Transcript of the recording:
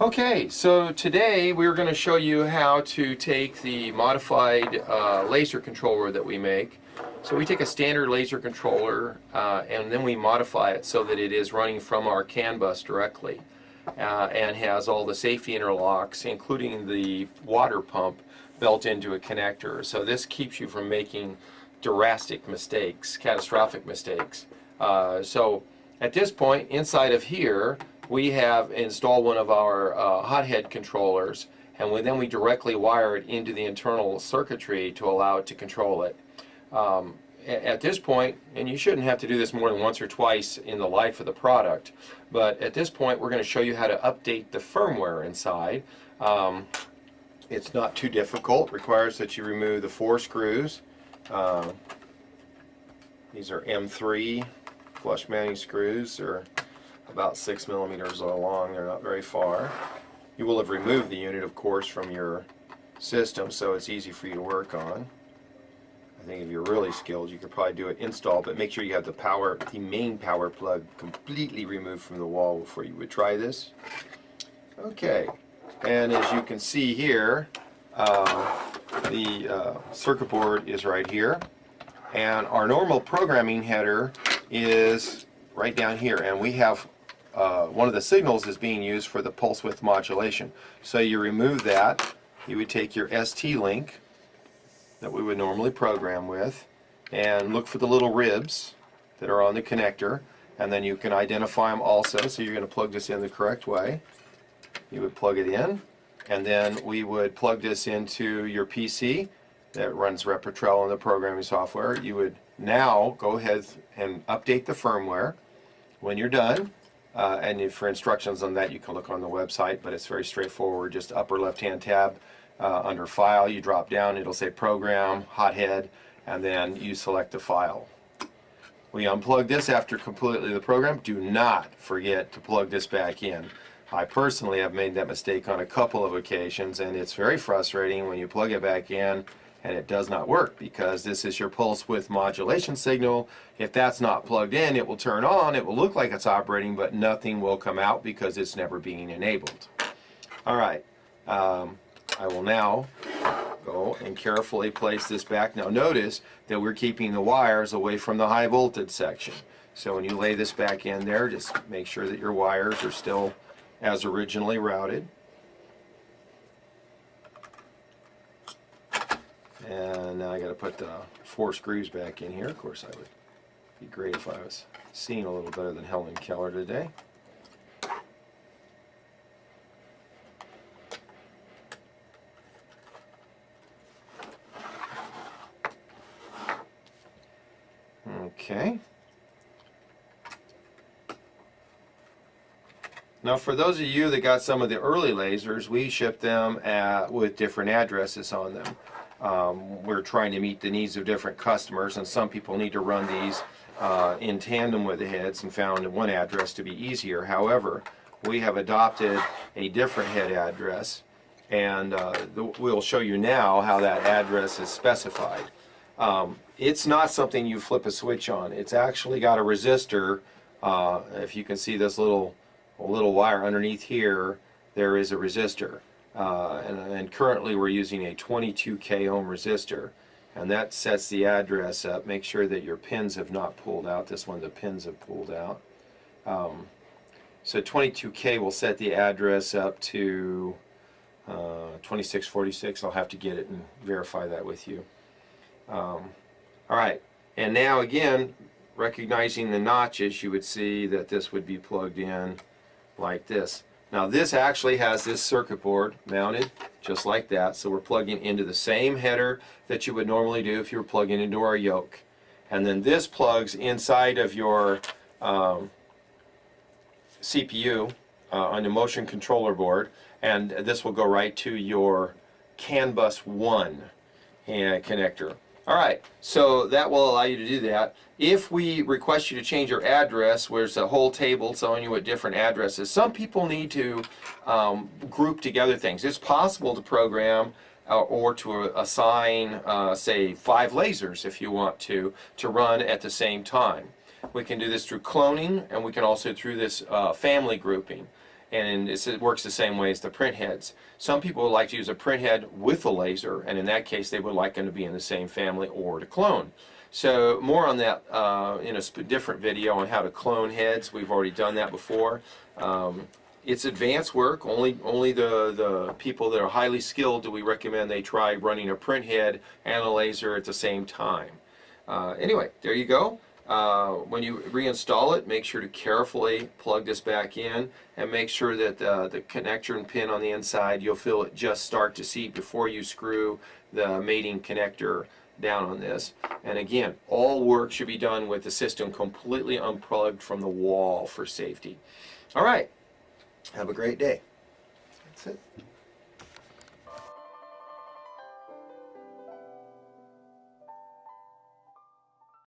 Okay, so today we're going to show you how to take the modified laser controller that we make. So we take a standard laser controller and then we modify it so that it is running from our CAN bus directly and has all the safety interlocks, including the water pump, built into a connector. So this keeps you from making drastic mistakes, catastrophic mistakes. So at this point, inside of here, we have installed one of our hothead controllers, and then we directly wire it into the internal circuitry to allow it to control it. At this point, and you shouldn't have to do this more than once or twice in the life of the product, but at this point we're going to show you how to update the firmware inside. It's not too difficult. It requires that you remove the 4 screws. These are M3 flush mounting screws. They're about 6 millimeters long. They're not very far. You will have removed the unit, of course, from your system, so it's easy for you to work on. I think if you're really skilled, you could probably do it install, but make sure you have the main power plug completely removed from the wall before you would try this. Okay, and as you can see here, the circuit board is right here, and our normal programming header is right down here, and we have one of the signals is being used for the pulse width modulation. So you remove that, you would take your ST link that we would normally program with and look for the little ribs that are on the connector, and then you can identify them also. So you're going to plug this in the correct way. You would plug it in, and then we would plug this into your PC that runs Repertrel in the programming software. You would now go ahead and update the firmware. When you're done, and for instructions on that you can look on the website, but it's very straightforward. Just upper left hand tab under File, you drop down, it'll say Program, Hothead, and then you select the file. We unplug this after completely the program. Do not forget to plug this back in. I personally have made that mistake on a couple of occasions, and it's very frustrating when you plug it back in and it does not work, because this is your pulse width modulation signal. If that's not plugged in, it will turn on, it will look like it's operating, but nothing will come out because it's never being enabled. Alright, I will now go and carefully place this back. Now notice that we're keeping the wires away from the high voltage section. So when you lay this back in there, just make sure that your wires are still as originally routed. And now I got to put the 4 screws back in here. Of course, I would be great if I was seeing a little better than Helen Keller today. Okay. Now, for those of you that got some of the early lasers, we shipped them with different addresses on them. We're trying to meet the needs of different customers, and some people need to run these in tandem with the heads, and found one address to be easier. However, we have adopted a different head address, and we'll show you now how that address is specified. It's not something you flip a switch on. It's actually got a resistor. If you can see this little wire underneath here, there is a resistor. And currently we're using a 22K ohm resistor, and that sets the address up. Make sure that your pins have not pulled out. This one, the pins have pulled out. So 22K will set the address up to 2646. I'll have to get it and verify that with you. Alright, and now again, recognizing the notches, you would see that this would be plugged in like this. Now this actually has this circuit board mounted just like that, so we're plugging into the same header that you would normally do if you were plugging into our yoke. And then this plugs inside of your CPU on the motion controller board, and this will go right to your CAN bus 1 connector. Alright, so that will allow you to do that. If we request you to change your address, there's a whole table showing you what different addresses. Some people need to group together things. It's possible to program or to assign, say, 5 lasers if you want to run at the same time. We can do this through cloning, and we can also through this family grouping. and it works the same way as the print heads. Some people would like to use a print head with a laser, and in that case they would like them to be in the same family or to clone. So more on that in a different video on how to clone heads. We've already done that before. It's advanced work. Only the people that are highly skilled do we recommend they try running a print head and a laser at the same time. Anyway, there you go. When you reinstall it, make sure to carefully plug this back in and make sure that the connector and pin on the inside, you'll feel it just start to seat before you screw the mating connector down on this. And again, all work should be done with the system completely unplugged from the wall for safety. All right, have a great day. That's it.